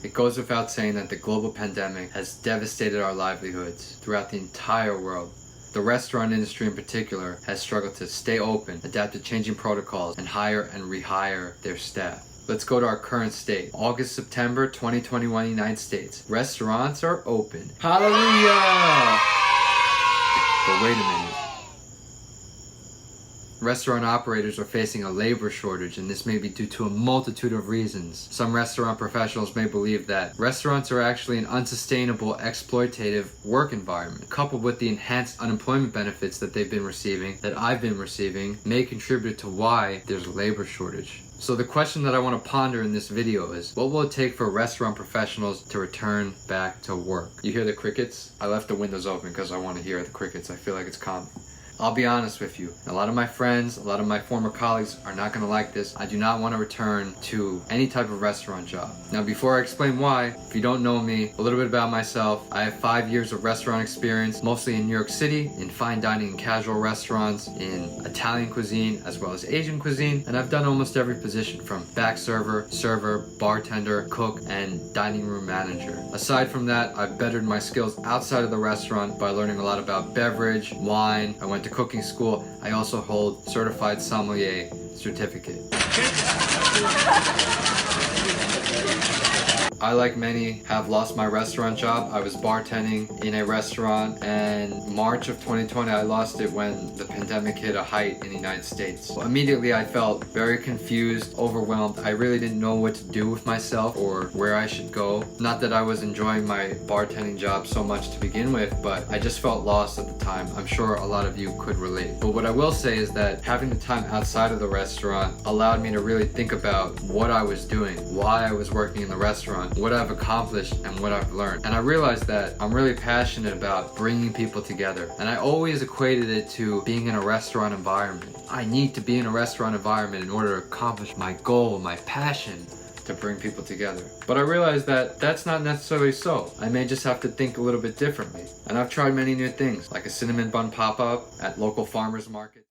It goes without saying that the global pandemic has devastated our livelihoods throughout the entire world. The restaurant industry in particular has struggled to stay open, adapt to changing protocols, and hire and rehire their staff. Let's go to our current state. August, September 2021, United States. Restaurants are open. Hallelujah! But wait a minute. Restaurant operators are facing a labor shortage, and this may be due to a multitude of reasons. Some restaurant professionals may believe that restaurants are actually an unsustainable, exploitative work environment. Coupled with the enhanced unemployment benefits that they've been receiving, that I've been receiving, may contribute to why there's a labor shortage. So the question that I want to ponder in this video is, what will it take for restaurant professionals to return back to work? You hear the crickets? I left the windows open because I want to hear the crickets. I feel like it's calming. I'll be honest with you, a lot of my friends, a lot of my former colleagues are not going to like this. I do not want to return to any type of restaurant job. Now, before I explain why, if you don't know me, a little bit about myself. I have 5 years of restaurant experience, mostly in New York City, in fine dining and casual restaurants, in Italian cuisine, as well as Asian cuisine, and I've done almost every position from back server, bartender, cook, and dining room manager. Aside from that, I've bettered my skills outside of the restaurant by learning a lot about beverage, wine. I went to cooking school. I also hold certified sommelier certificate. I, like many, have lost my restaurant job. I was bartending in a restaurant, and March of 2020 I lost it when the pandemic hit a height in the United States. So immediately I felt very confused, overwhelmed. I really didn't know what to do with myself or where I should go. Not that I was enjoying my bartending job so much to begin with, but I just felt lost at the time. I'm sure a lot of you could relate. But what I will say is that having the time outside of the restaurant allowed me to really think about what I was doing, why I was working in the restaurant, what I've accomplished, and what I've learned. And I realized that I'm really passionate about bringing people together. And I always equated it to being in a restaurant environment. I need to be in a restaurant environment in order to accomplish my goal, my passion, to bring people together. But I realized that that's not necessarily so. I may just have to think a little bit differently. And I've tried many new things, like a cinnamon bun pop-up at local farmers market.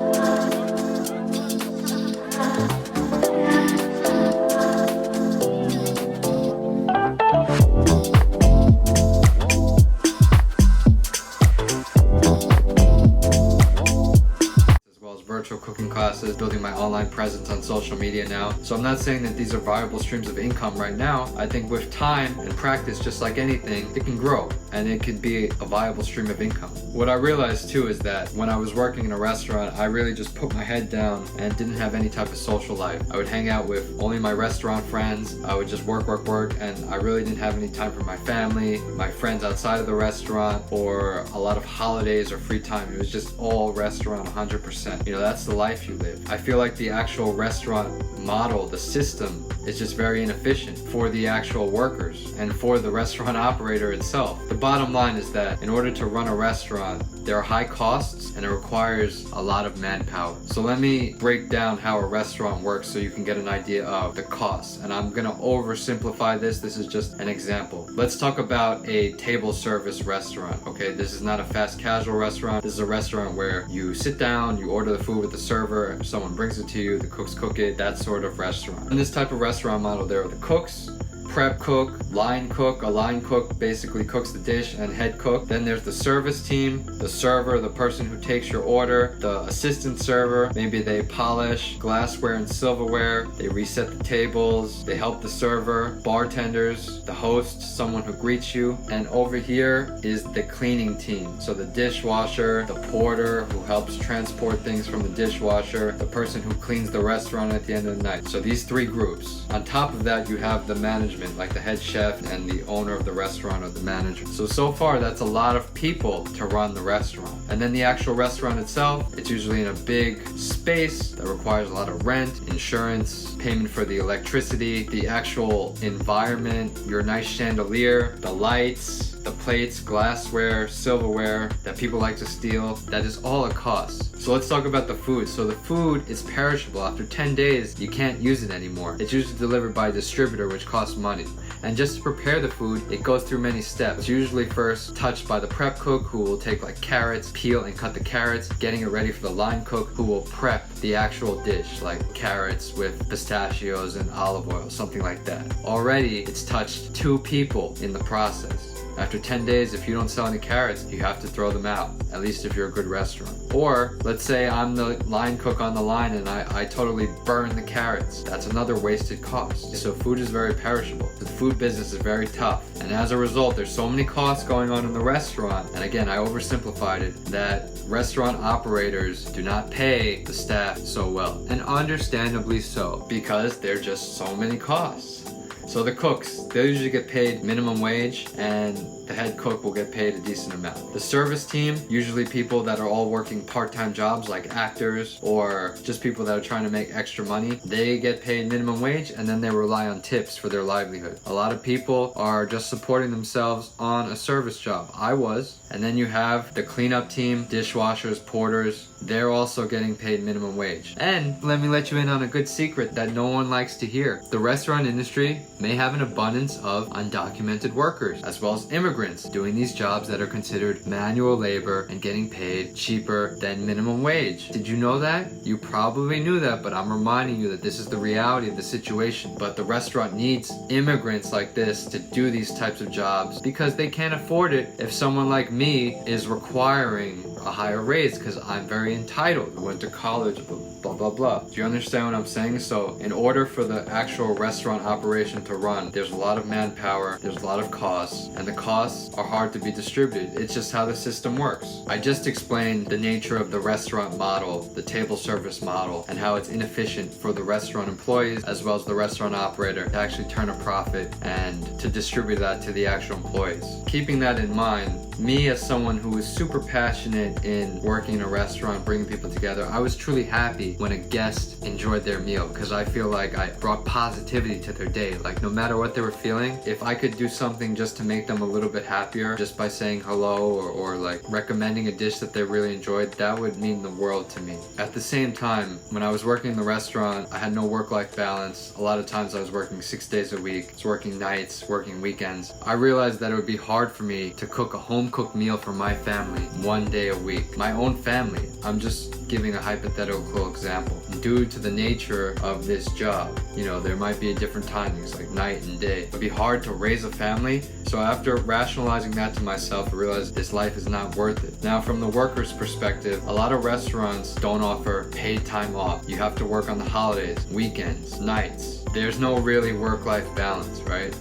Virtual cooking classes, building my online presence on social media now. So I'm not saying that these are viable streams of income right now. I think with time and practice, just like anything, it can grow and it could be a viable stream of income. What I realized too is that when I was working in a restaurant, I really just put my head down and didn't have any type of social life. I would hang out with only my restaurant friends. I would just work, and I really didn't have any time for my family, my friends outside of the restaurant, or a lot of holidays or free time. It was just all restaurant 100%. You know, that's the life you live. I feel like the actual restaurant model, the system, is just very inefficient for the actual workers and for the restaurant operator itself. The bottom line is that in order to run a restaurant, there are high costs and it requires a lot of manpower. So let me break down how a restaurant works so you can get an idea of the costs. And I'm gonna oversimplify this. This is just an example. Let's talk about a table service restaurant. Okay, this is not a fast casual restaurant. This is a restaurant where you sit down, you order the food with the server, someone brings it to you, the cooks cook it, that sort of restaurant. In this type of restaurant model, there are the cooks, prep cook, line cook. A line cook basically cooks the dish, and head cook. Then there's the service team, the server, the person who takes your order, the assistant server. Maybe they polish glassware and silverware, they reset the tables, they help the server, bartenders, the host, someone who greets you. And over here is the cleaning team. So the dishwasher, the porter who helps transport things from the dishwasher, the person who cleans the restaurant at the end of the night. So these three groups. On top of that, you have the management, like the head chef and the owner of the restaurant or the manager. So far that's a lot of people to run the restaurant. And then the actual restaurant itself, it's usually in a big space that requires a lot of rent, insurance, payment for the electricity, the actual environment, your nice chandelier, the lights, the plates, glassware, silverware that people like to steal. That is all a cost. So let's talk about the food. So the food is perishable. After 10 days, you can't use it anymore. It's usually delivered by a distributor, which costs money. money. And just to prepare the food, it goes through many steps. Usually first touched by the prep cook, who will take like carrots, peel and cut the carrots, getting it ready for the line cook, who will prep the actual dish, like carrots with pistachios and olive oil, something like that. Already it's touched 2 people in the process. After 10 days, if you don't sell any carrots, you have to throw them out, at least if you're a good restaurant. Or let's say I'm the line cook on the line and I totally burn the carrots. That's another wasted cost. So food is very perishable. The food business is very tough. And as a result, there's so many costs going on in the restaurant. And again, I oversimplified it, that restaurant operators do not pay the staff so well. And understandably so, because there are just so many costs. So the cooks, they usually get paid minimum wage, and the head cook will get paid a decent amount. The service team, usually people that are all working part-time jobs like actors or just people that are trying to make extra money, they get paid minimum wage and then they rely on tips for their livelihood. A lot of people are just supporting themselves on a service job. I was. And then you have the cleanup team, dishwashers, porters, they're also getting paid minimum wage. And let me let you in on a good secret that no one likes to hear. The restaurant industry may have an abundance of undocumented workers, as well as immigrants doing these jobs that are considered manual labor and getting paid cheaper than minimum wage. Did you know that? You probably knew that, but I'm reminding you that this is the reality of the situation. But the restaurant needs immigrants like this to do these types of jobs because they can't afford it if someone like me is requiring a higher raise because I'm very entitled. I went to college, blah, blah, blah. Do you understand what I'm saying? So in order for the actual restaurant operation to run, there's a lot of manpower, there's a lot of costs, and the costs are hard to be distributed. It's just how the system works. I just explained the nature of the restaurant model, the table service model, and how it's inefficient for the restaurant employees as well as the restaurant operator to actually turn a profit and to distribute that to the actual employees. Keeping that in mind, me as someone who is super passionate in working in a restaurant, bringing people together, I was truly happy when a guest enjoyed their meal because I feel like I brought positivity to their day. Like no matter what they were feeling, if I could do something just to make them a little bit happier, just by saying hello or like recommending a dish that they really enjoyed, that would mean the world to me. At the same time, when I was working in the restaurant, I had no work-life balance. A lot of times I was working 6 days a week, I was working nights, working weekends. I realized that it would be hard for me to cook a home-cooked meal for my family 1 day a week. My own family. I'm just giving a hypothetical example. Due to the nature of this job, you know, there might be different timings like night and day. It would be hard to raise a family. So after rationalizing that to myself, I realized this life is not worth it. Now from the worker's perspective, a lot of restaurants don't offer paid time off. You have to work on the holidays, weekends, nights. There's no really work-life balance, right?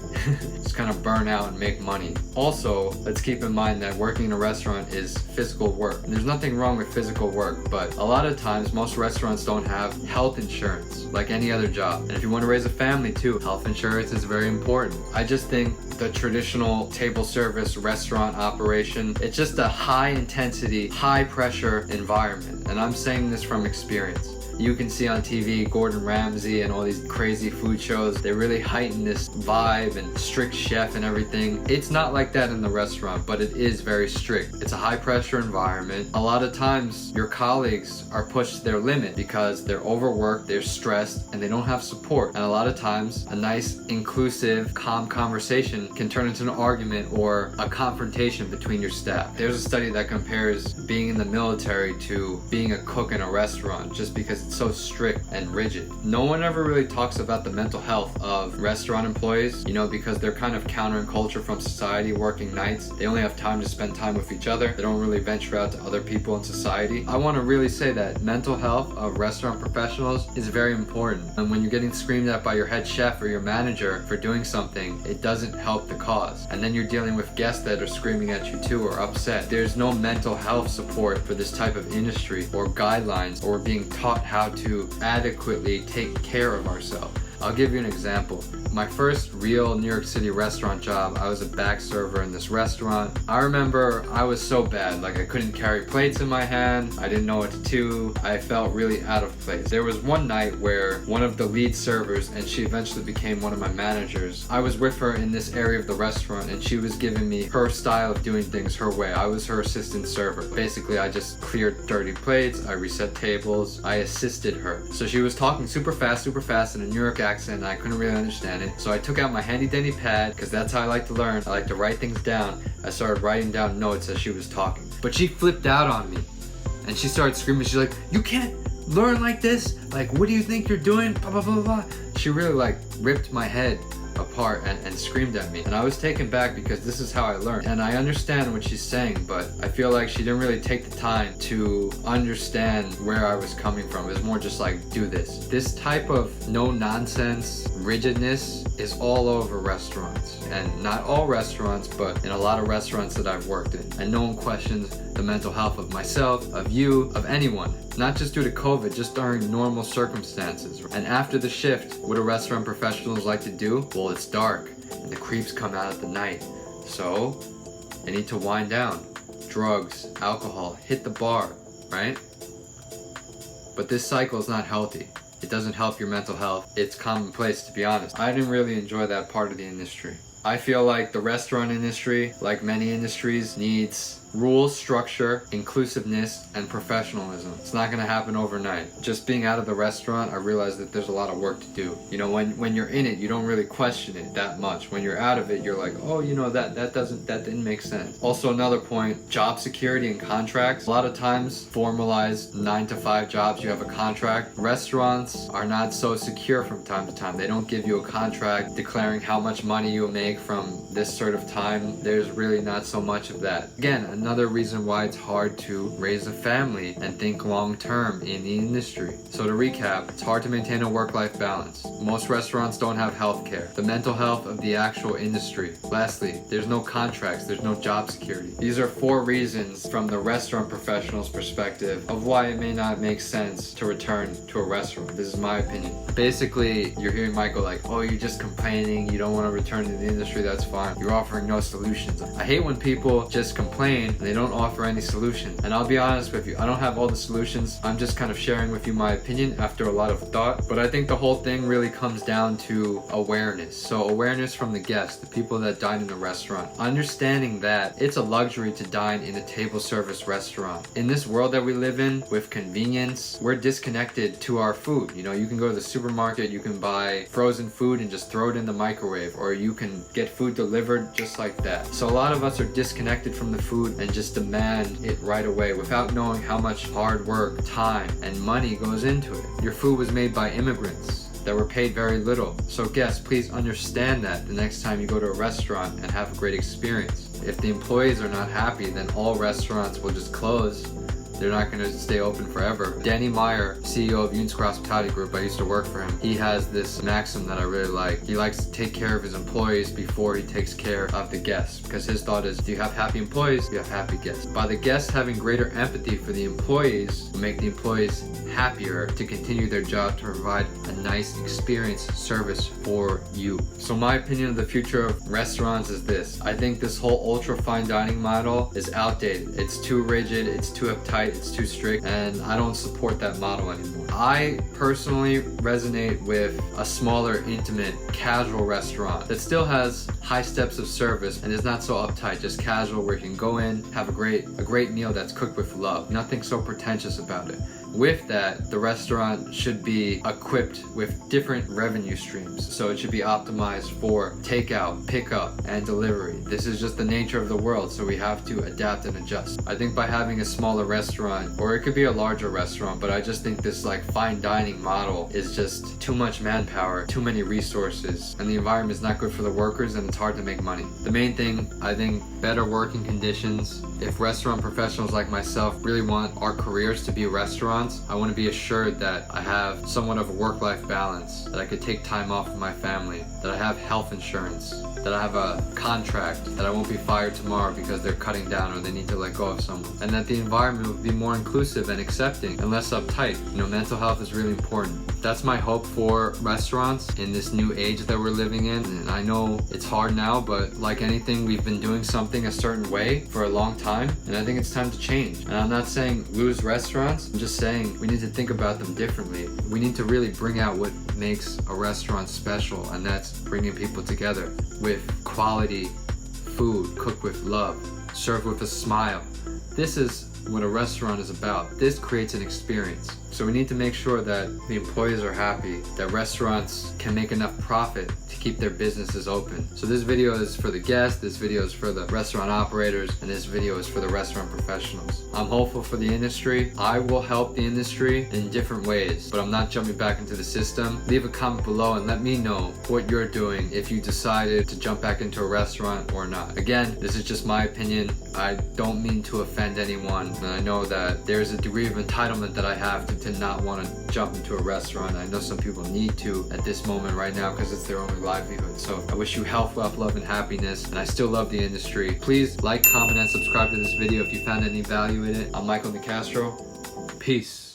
Just kind of burn out and make money. Also, let's keep in mind that working in a restaurant is physical work. And there's nothing wrong with physical work, but a lot of times most restaurants don't have health insurance like any other job. And if you want to raise a family too, health insurance is very important. I just think the traditional table service restaurant operation, it's just a high intensity, high pressure environment. And I'm saying this from experience. You can see on TV Gordon Ramsay and all these crazy food shows. They really heighten this vibe and strict chef and everything. It's not like that in the restaurant, but it is very strict. It's a high pressure environment. A lot of times your colleagues are pushed to their limit because they're overworked, they're stressed, and they don't have support. And a lot of times a nice, inclusive, calm conversation can turn into an argument or a confrontation between your staff. There's a study that compares being in the military to being a cook in a restaurant just because it's so strict and rigid. No one ever really talks about the mental health of restaurant employees, you know, because they're kind of countering culture from society, working nights. They only have time to spend time with each other. They don't really venture out to other people in society. I want to really say that mental health of restaurant professionals is very important. And when you're getting screamed at by your head chef or your manager for doing something, it doesn't help the cause. And then you're dealing with guests that are screaming at you too or upset. There's no mental health support for this type of industry or guidelines or being taught how to adequately take care of ourselves. I'll give you an example. My first real New York City restaurant job, I was a back server in this restaurant. I remember I was so bad, like I couldn't carry plates in my hand, I didn't know what to do, I felt really out of place. There was one night where one of the lead servers, and she eventually became one of my managers, I was with her in this area of the restaurant and she was giving me her style of doing things her way. I was her assistant server. Basically, I just cleared dirty plates, I reset tables, I assisted her. So she was talking super fast in a New York accent. accent and I couldn't really understand it. So I took out my handy dandy pad, because that's how I like to learn. I like to write things down. I started writing down notes as she was talking. But she flipped out on me and she started screaming. She's like, "You can't learn like this. Like, what do you think you're doing? Blah, blah, blah, blah." She really like ripped my head apart and screamed at me, and I was taken back because this is how I learned. And I understand what she's saying, but I feel like she didn't really take the time to understand where I was coming from. It was more just like, do this. This type of no nonsense rigidness is all over restaurants, and not all restaurants, but in a lot of restaurants that I've worked in. And no one questions the mental health of myself, of you, of anyone. Not just due to COVID, just during normal circumstances. And after the shift, what do restaurant professionals like to do? Well, it's dark and the creeps come out at the night. So they need to wind down. Drugs, alcohol, hit the bar, right? But this cycle is not healthy. It doesn't help your mental health. It's commonplace, to be honest. I didn't really enjoy that part of the industry. I feel like the restaurant industry, like many industries, needs rules, structure, inclusiveness, and professionalism. It's not gonna happen overnight. Just being out of the restaurant, I realized that there's a lot of work to do. You know, when you're in it, you don't really question it that much. When you're out of it, you're like, oh, you know, that didn't make sense. Also, another point, job security and contracts. A lot of times, formalized 9-to-5 jobs, you have a contract. Restaurants are not so secure from time to time. They don't give you a contract declaring how much money you'll make from this sort of time. There's really not so much of that. Again, another reason why it's hard to raise a family and think long term in the industry. So to recap, it's hard to maintain a work-life balance. Most restaurants don't have health care. The mental health of the actual industry. Lastly, there's no contracts, there's no job security. These are 4 reasons from the restaurant professional's perspective of why it may not make sense to return to a restaurant. This is my opinion. Basically, you're hearing Michael like, oh, you're just complaining, you don't want to return to the industry, that's fine. You're offering no solutions. I hate when people just complain and they don't offer any solution. And I'll be honest with you, I don't have all the solutions. I'm just kind of sharing with you my opinion after a lot of thought. But I think the whole thing really comes down to awareness. So awareness from the guests, the people that dine in the restaurant. Understanding that it's a luxury to dine in a table service restaurant. In this world that we live in, with convenience, we're disconnected to our food. You know, you can go to the supermarket, you can buy frozen food and just throw it in the microwave, or you can get food delivered just like that. So a lot of us are disconnected from the food and just demand it right away without knowing how much hard work, time, and money goes into it. Your food was made by immigrants that were paid very little. So guests, please understand that the next time you go to a restaurant and have a great experience. If the employees are not happy, then all restaurants will just close. They're not going to stay open forever. Danny Meyer, CEO of Untitled Hospitality Group, I used to work for him. He has this maxim that I really like. He likes to take care of his employees before he takes care of the guests, because his thought is, if you have happy employees, you have happy guests. By the guests having greater empathy for the employees, will make the employees happier to continue their job to provide a nice experience service for you. So my opinion of the future of restaurants is this. I think this whole ultra fine dining model is outdated. It's too rigid, it's too uptight, it's too strict, and I don't support that model anymore. I personally resonate with a smaller, intimate, casual restaurant that still has high steps of service and is not so uptight, just casual, where you can go in, have a great meal that's cooked with love. Nothing so pretentious about it. With that, the restaurant should be equipped with different revenue streams. So it should be optimized for takeout, pickup, and delivery. This is just the nature of the world, so we have to adapt and adjust. I think by having a smaller restaurant, or it could be a larger restaurant, but I just think this like fine dining model is just too much manpower, too many resources, and the environment is not good for the workers, and it's hard to make money. The main thing, I think, better working conditions. If restaurant professionals like myself really want our careers to be restaurants, I want to be assured that I have somewhat of a work-life balance, that I could take time off with my family, that I have health insurance, that I have a contract, that I won't be fired tomorrow because they're cutting down or they need to let go of someone, and that the environment will be more inclusive and accepting and less uptight. You know, mental health is really important. That's my hope for restaurants in this new age that we're living in. And I know it's hard now, but like anything, we've been doing something a certain way for a long time, and I think it's time to change. And I'm not saying lose restaurants, I'm just saying we need to think about them differently. We need to really bring out what makes a restaurant special, and that's bringing people together with quality food cooked with love, served with a smile. This is what a restaurant is about. This creates an experience. So we need to make sure that the employees are happy, that restaurants can make enough profit to keep their businesses open. So this video is for the guests, this video is for the restaurant operators, and this video is for the restaurant professionals. I'm hopeful for the industry. I will help the industry in different ways, but I'm not jumping back into the system. Leave a comment below and let me know what you're doing if you decided to jump back into a restaurant or not. Again, this is just my opinion. I don't mean to offend anyone, and I know that there's a degree of entitlement that I have to not want to jump into a restaurant. I know some people need to at this moment right now because it's their only livelihood. So I wish you health, wealth, love, and happiness, and I still love the industry. Please like, comment, and subscribe to this video if you found any value in it. I'm Michael Nicastro. Peace.